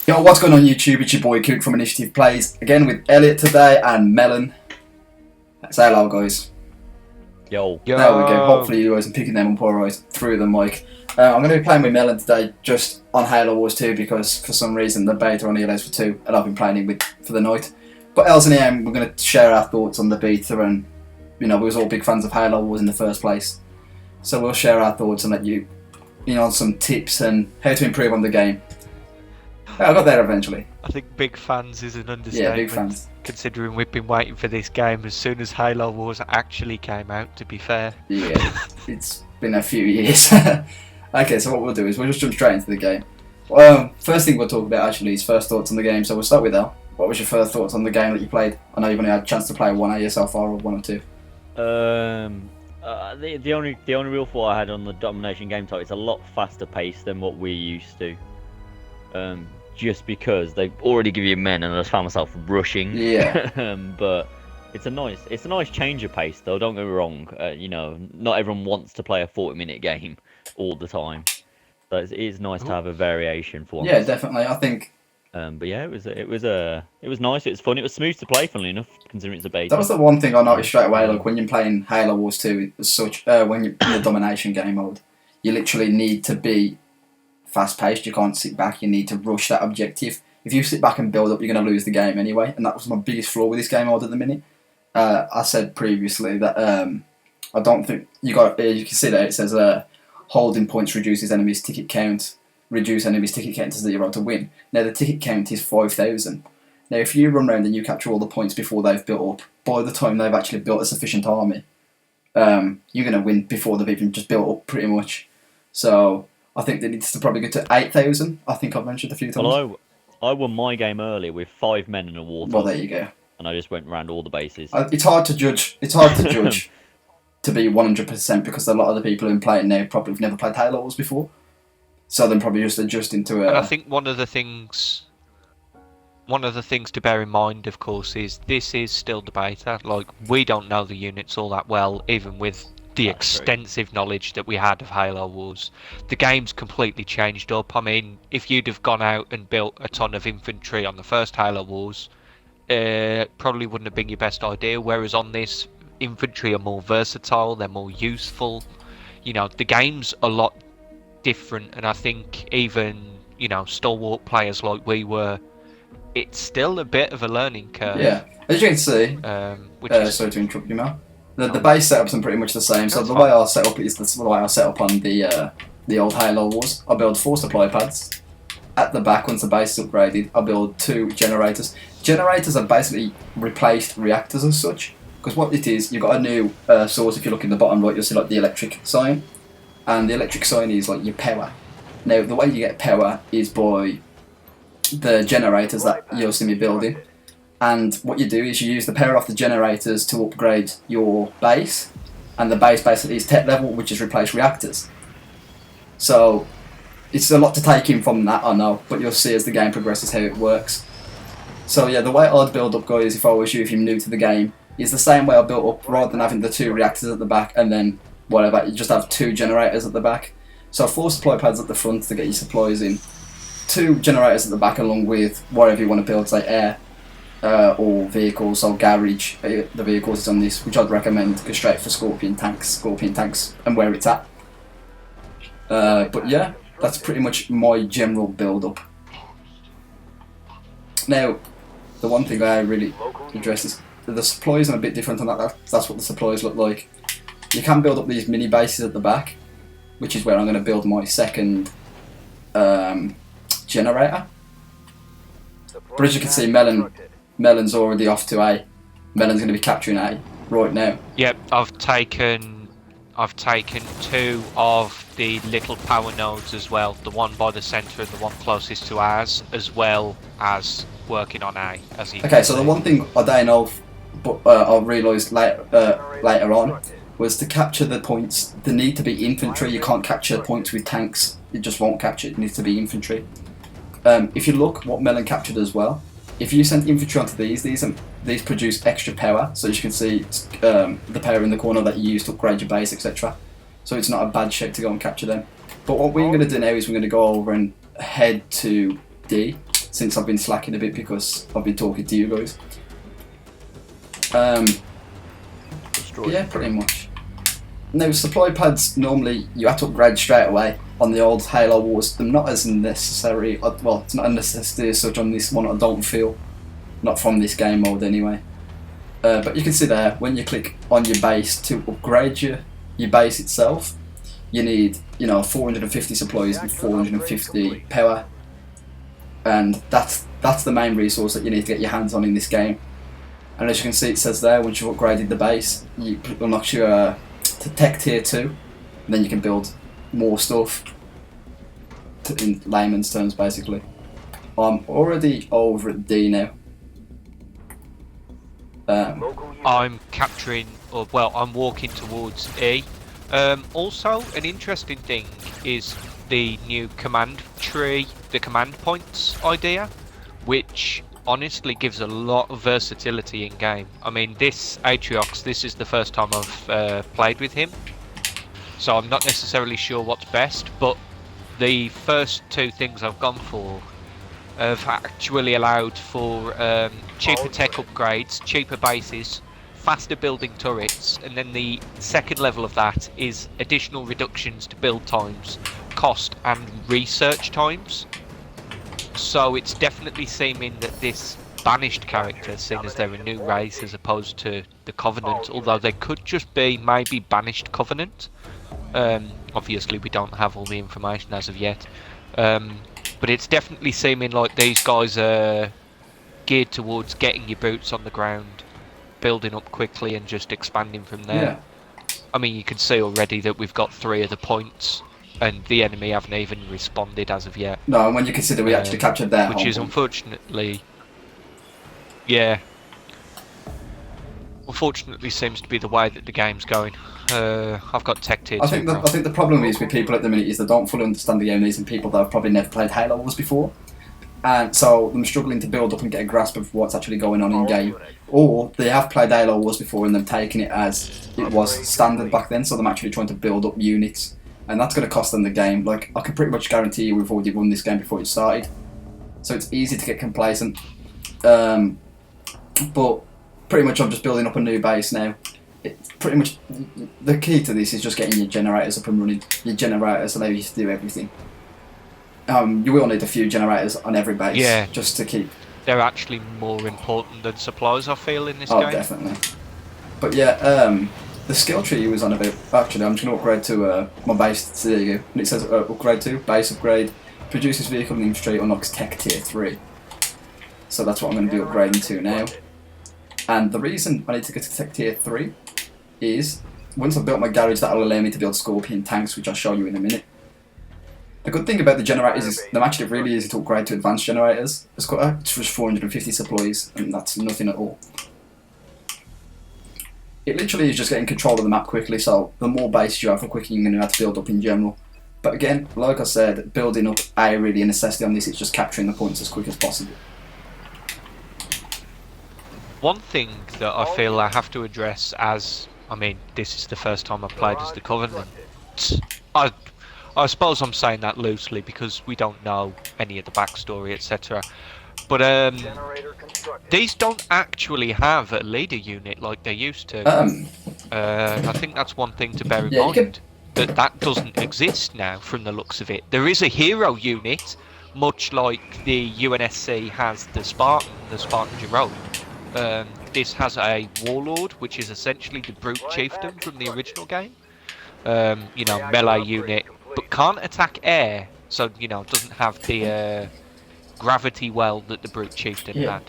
Yo, what's going on YouTube? It's your boy Cook from Initiative Plays, again with Elliot today and Melon. Say hello guys. Yo. There we go, hopefully you guys are picking them up alright through the mic. I'm going to be playing with Melon today just on Halo Wars 2 because for some reason the beta only allows for 2 and I've been playing it with for the night. But else in the end we're going to share our thoughts on the beta, and you know, we was all big fans of Halo Wars in the first place. So we'll share our thoughts and let you know, some tips and how to improve on the game. I got there eventually. I think big fans is an understatement. Yeah, big fans. Considering we've been waiting for this game as soon as Halo Wars actually came out, to be fair. Yeah, it's been a few years. Okay, so what we'll do is we'll just jump straight into the game. First thing we'll talk about actually is first thoughts on the game. So we'll start with El. What was your first thoughts on the game that you played? I know you've only had a chance to play one, are you, so far, or one or two? The only real thought I had on the Domination game type, it's a lot faster paced than what we're used to. Just because they already give you men, and I just found myself rushing. Yeah. But it's a nice change of pace, though. Don't get me wrong. You know, not everyone wants to play a 40-minute game all the time, so it is nice to have a variation for once. Yeah, definitely. I think. But yeah, it was nice. It was fun. It was smooth to play, funnily enough, considering it's a beta. That was the one thing I noticed straight away. Like when you're playing Halo Wars 2, as such, when you're in the domination game mode, you literally need to be fast-paced. You can't sit back. You need to rush that objective. If you sit back and build up, you're going to lose the game anyway. And that was my biggest flaw with this game mode at the minute. I said previously that I don't think you can see that it says holding points reduces enemies' ticket count. Reduce enemies' ticket count to 0 to win. Now the ticket count is 5,000. Now if you run around and you capture all the points before they've built up, by the time they've actually built a sufficient army, you're going to win before they've even just built up pretty much. So I think they need to probably get to 8,000. I think I've mentioned a few times. Well, I won my game earlier with 5 men and a warthog. Well, there you go. And I just went around all the bases. It's hard to judge. It's hard to judge to be 100% because a lot of the people who are playing now probably have never played Halo Wars before. So they're probably just adjusting to it. And I think one of the things to bear in mind, of course, is this is still the beta. Like, we don't know the units all that well, even with the extensive knowledge that we had of Halo Wars. The game's completely changed up. I mean, if you'd have gone out and built a ton of infantry on the first Halo Wars, probably wouldn't have been your best idea. Whereas on this, infantry are more versatile, they're more useful. You know, the game's a lot different, and I think even, you know, stalwart players like we were, it's still a bit of a learning curve. Yeah, as you can see, sorry to interrupt you, Mel. The base setups are pretty much the same. So the way I set up is the way I set up on the old Halo Wars. I build 4 supply pads. At the back, once the base is upgraded, I build 2 generators. Generators are basically replaced reactors as such. Because what it is, you've got a new source. If you look in the bottom right, you'll see like the electric sign. And the electric sign is like your power. Now, the way you get power is by the generators that you'll see me building. And what you do is you use the power off the generators to upgrade your base. And the base basically is tech level, which is replace reactors. So, it's a lot to take in from that, I know. But you'll see as the game progresses how it works. So yeah, the way I'd build up, guys, if I was you, if you're new to the game, is the same way I built up, rather than having the 2 reactors at the back and then whatever, you just have 2 generators at the back. So 4 supply pads at the front to get your supplies in, 2 generators at the back along with whatever you want to build, say air or vehicles. So garage, the vehicles is on this, which I'd recommend go straight for Scorpion tanks and where it's at. But yeah, that's pretty much my general build up. Now, the one thing I really address is the supplies are a bit different on that. That's what the supplies look like. You can build up these mini bases at the back, which is where I'm going to build my second generator. But as you can see, Melon's already off to A. Melon's going to be capturing A right now. Yep, I've taken 2 of the little power nodes as well. The one by the centre and the one closest to ours, as well as working on A. Okay, so the one thing I don't know, but I realised later on, was to capture the points, they need to be infantry. You can't capture points with tanks, it just won't capture, it needs to be infantry. If you look what Melon captured as well, if you send infantry onto these produce extra power, so as you can see the power in the corner that you use to upgrade your base, etc. So it's not a bad shape to go and capture them. But what we're going to do now is we're going to go over and head to D, since I've been slacking a bit because I've been talking to you guys. Yeah, pretty much. Now, supply pads, normally you have to upgrade straight away on the old Halo Wars. They're not as necessary, well, it's not a necessity as such on this one, I don't feel. Not from this game mode anyway. But you can see there, when you click on your base to upgrade your base itself, you need, 450 supplies and 450 power. And that's the main resource that you need to get your hands on in this game. And as you can see, it says there, once you've upgraded the base, you unlock your to Tech Tier 2, and then you can build more stuff, in layman's terms, basically. I'm already over at D now. I'm capturing, or well, I'm walking towards E. Also, an interesting thing is the new command tree, the command points idea, which honestly gives a lot of versatility in game. I mean, this Atriox, this is the first time I've played with him, so I'm not necessarily sure what's best, but the first two things I've gone for have actually allowed for cheaper tech upgrades, cheaper bases, faster building turrets, and then the second level of that is additional reductions to build times, cost and research times. So it's definitely seeming that this banished character, seeing as they're a new race as opposed to the Covenant, although they could just be maybe banished Covenant. Obviously we don't have all the information as of yet. But it's definitely seeming like these guys are geared towards getting your boots on the ground, building up quickly and just expanding from there. Yeah. I mean, you can see already that we've got 3 of the points and the enemy haven't even responded as of yet. No, and when you consider we actually captured their which is unfortunately, yeah, unfortunately seems to be the way that the game's going. I've got Tech Tier 2. I think the problem is with people at the minute is they don't fully understand the game. These are people that have probably never played Halo Wars before, and so they're struggling to build up and get a grasp of what's actually going on in game. Or they have played Halo Wars before and they've taken it as it was standard back then, so they're actually trying to build up units. And that's going to cost them the game. Like, I can pretty much guarantee you we've already won this game before it started. So it's easy to get complacent. But pretty much I'm just building up a new base now. It's pretty much, the key to this is just getting your generators up and running. Your generators allow you to do everything. You will need a few generators on every base, yeah, just to keep... They're actually more important than supplies, I feel, in this game. Oh, definitely. But yeah, the skill tree you was on about, actually I'm just going to upgrade to my base, so there you go, and it says upgrade to, base upgrade, produces vehicle name tree, unlocks Tech Tier 3. So that's what I'm going to be upgrading to now. And the reason I need to get to Tech Tier 3 is, once I've built my garage, that'll allow me to build Scorpion tanks, which I'll show you in a minute. The good thing about the generators is they're actually really easy to upgrade to advanced generators. It's got just 450 supplies, and that's nothing at all. It literally is just getting control of the map quickly, so the more bases you have, the quicker you're going to have to build up in general. But again, like I said, building up ain't really a necessity on this, it's just capturing the points as quick as possible. One thing that I feel I have to address, as, I mean, this is the first time I've played as the Covenant. I suppose I'm saying that loosely because we don't know any of the backstory, etc. But these don't actually have a leader unit like they used to. I think that's one thing to bear in mind. That doesn't exist now from the looks of it. There is a hero unit, much like the UNSC has the Spartan Jerome. This has a warlord, which is essentially the brute chieftain from the original game. Melee unit, but can't attack air, so doesn't have the gravity well that the brute chieftain had.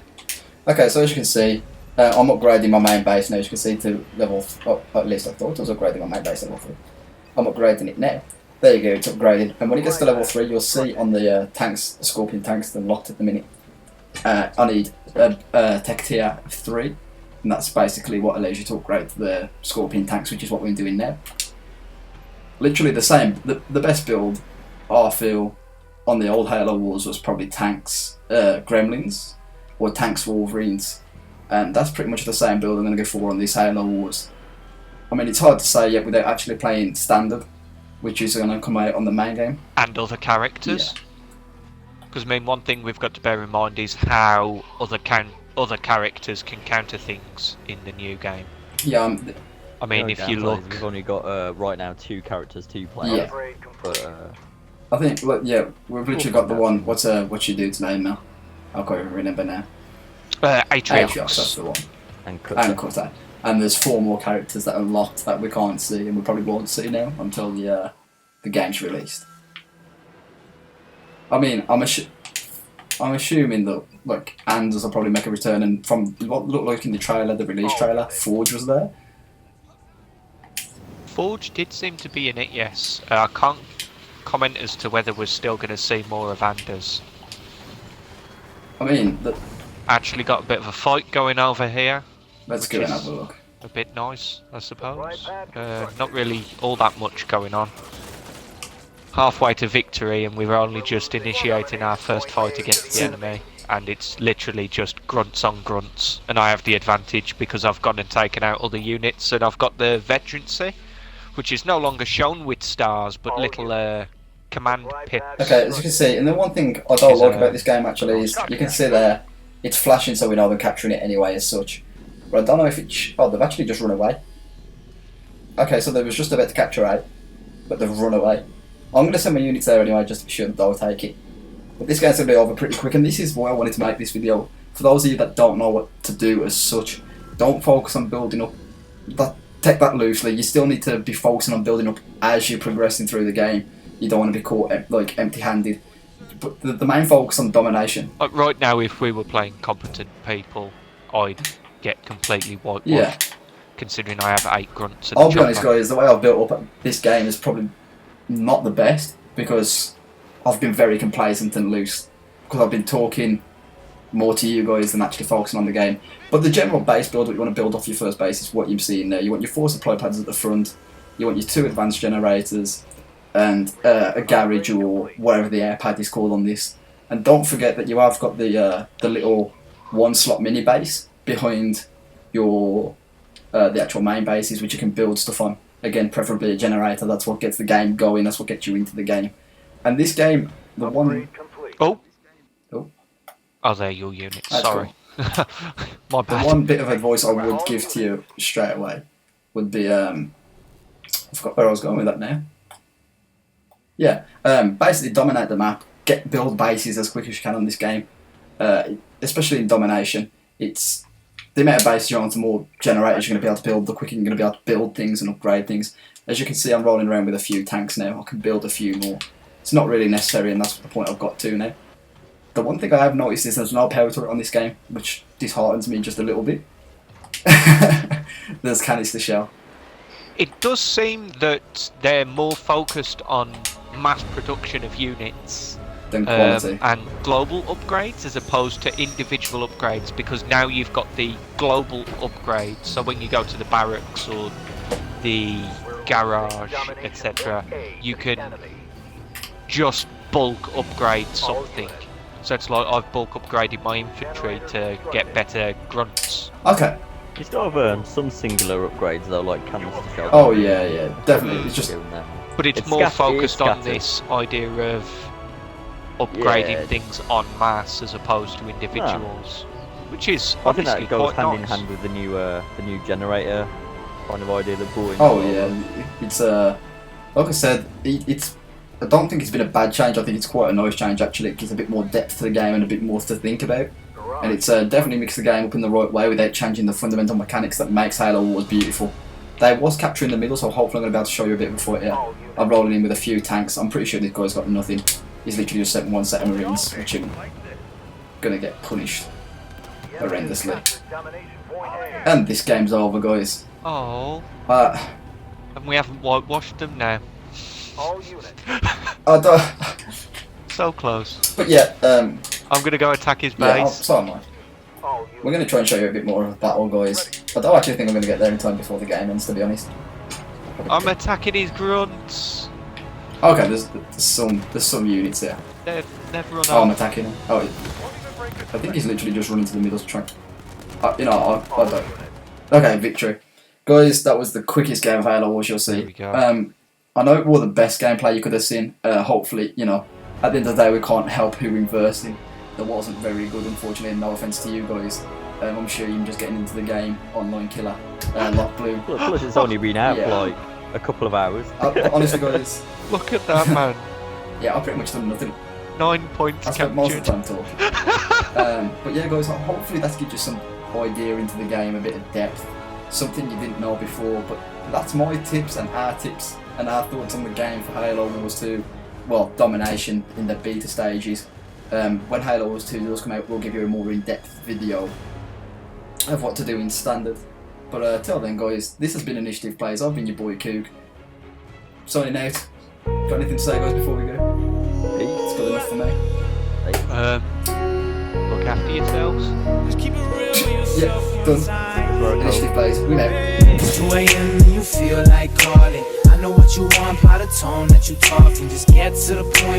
Okay, so as you can see, I'm upgrading my main base now. As you can see to level, at least I thought I was upgrading my main base to level 3. I'm upgrading it now. There you go, it's upgraded. And when it gets to level 3, you'll see on the tanks, the Scorpion tanks, they're locked at the minute. I need Tech Tier 3, and that's basically what allows you to upgrade to the Scorpion tanks, which is what we're doing now. Literally the same. The best build, I feel, on the old Halo Wars was probably tanks, Gremlins, or tanks Wolverines, and that's pretty much the same build I'm going to go for on these Halo Wars. I mean, it's hard to say yet without actually playing standard, which is going to come out on the main game. And other characters. Because I mean, one thing we've got to bear in mind is how other characters can counter things in the new game. Yeah, I mean, if you look, we've only got right now 2 characters to play. Yeah. But I think, look, yeah, we've literally got the one. What's your dude's name now? I can't even remember now. Atriox. Atriox, that's the one. and And Cutter. And there's 4 more characters that are locked that we can't see, and we probably won't see now until the game's released. I mean, I'm assuming that like Anders will probably make a return, and from what looked like in the trailer, the release trailer, Forge was there. Forge did seem to be in it, yes. I can't comment as to whether we're still going to see more of Anders. I mean, Actually got a bit of a fight going over here. let's go and have a look. A bit nice, I suppose. Not really all that much going on. Halfway to victory, and we're only just initiating our first fight against the enemy. And it's literally just grunts on grunts. And I have the advantage because I've gone and taken out other units, and I've got the veterancy, which is no longer shown with stars, but little command pips. Okay, as you can see, and the one thing I don't like about this game actually is you can see there, it's flashing, so we know they're capturing it anyway as such. But I don't know if it's... Oh, they've actually just run away. Okay, so they was just about to capture 8, but they've run away. I'm going to send my units there anyway, just to be sure that they'll take it. But this game's going to be over pretty quick, and this is why I wanted to make this video. For those of you that don't know what to do as such, don't focus on building up. Take that loosely. You still need to be focusing on building up as you're progressing through the game. You don't want to be caught like empty-handed. But the main focus on domination. Right now, if we were playing competent people, I'd get completely wiped. Yeah. Considering I have 8 grunts and I'll be honest, guys, the way I've built up this game is probably not the best, because I've been very complacent and loose, because I've been talking more to you guys than actually focusing on the game. But the general base build, what you want to build off your first base, is what you're seeing there. You want your 4 supply pads at the front, you want your 2 advanced generators, and a garage or whatever the air pad is called on this. And don't forget that you have got the little 1-slot mini base behind your the actual main bases, which you can build stuff on. Again, preferably a generator. That's what gets the game going. That's what gets you into the game. And this game, the one... Oh, Oh, they're your units. That's Sorry. My the bad. one bit of advice I would give to you straight away would be... I forgot where I was going with that now. Yeah, basically dominate the map. Build bases as quick as you can on this game. Especially in domination. It's... The amount of bases you're on, the more generators you're going to be able to build, the quicker you're going to be able to build things and upgrade things. As you can see, I'm rolling around with a few tanks now. I can build a few more. It's not really necessary, and that's the point I've got to now. The one thing I have noticed is there's no power turret on this game, which disheartens me just a little bit. There's canister shell. It does seem that they're more focused on mass production of units Then quality. and global upgrades as opposed to individual upgrades, because now you've got the global upgrades. So when you go to the barracks or the garage, etc., you can just bulk upgrade something. So it's like I've bulk upgraded my infantry to get better grunts. Okay. you still have some singular upgrades though, like canister shell. Oh yeah, definitely. It's just... But it's more focused on this idea of upgrading things en masse as opposed to individuals, which is I think honestly that goes quite hand in nice. hand with the new generator kind of idea that brought in. Oh yeah, it's like I said, it's... I don't think it's been a bad change. I think it's quite a nice change actually. It gives a bit more depth to the game and a bit more to think about. And it's definitely mixed the game up in the right way without changing the fundamental mechanics that makes Halo Wars beautiful. They was capturing the middle, so hopefully I'm going to be able to show you a bit before it. I'm rolling in with a few tanks. I'm pretty sure this guy's got nothing. He's literally just sent 1 set of Marines, which I'm going to get punished horrendously. And this game's over, guys. Oh, Uh, and we haven't whitewashed them now. I don't... So close. But yeah, I'm gonna go attack his yeah, base. so am I. We're going to try and show you a bit more of battle, guys. I don't actually think I'm going to get there in time before the game ends, to be honest. I'm attacking his grunts. Okay, there's some units here. They've run Oh, I'm off. attacking him. Oh, I think he's literally just running to the middle to try. I don't. Okay, victory, guys. That was the quickest game of Halo Wars you'll see. There we go. I know it was the best gameplay you could have seen. Hopefully, at the end of the day, we can't help who inversing. That wasn't very good, unfortunately, and no offence to you guys. I'm sure you're just getting into the game, Online Killer, Lock Blue. Plus, it's only been out Yeah. for like a couple of hours. Honestly, guys, Look at that, man. yeah, I've pretty much done nothing. 9 points I spent most of captured. the time talking. But yeah, guys, hopefully that gives you some idea into the game, a bit of depth, something you didn't know before. But that's my tips and our thoughts on the game for Halo Wars 2. Well, domination in the beta stages. When Halo Wars 2 does come out, we'll give you a more in-depth video of what to do in standard. But till then, guys, this has been Initiative Plays. I've been your boy Coog. Signing out. Got anything to say, guys, before we go? It's good enough for me. Look after yourselves. Yeah, done. Initiative Plays. We out. It's 2 a.m. and you feel like calling. I know what you want, by the tone that you talking. Just get to the point.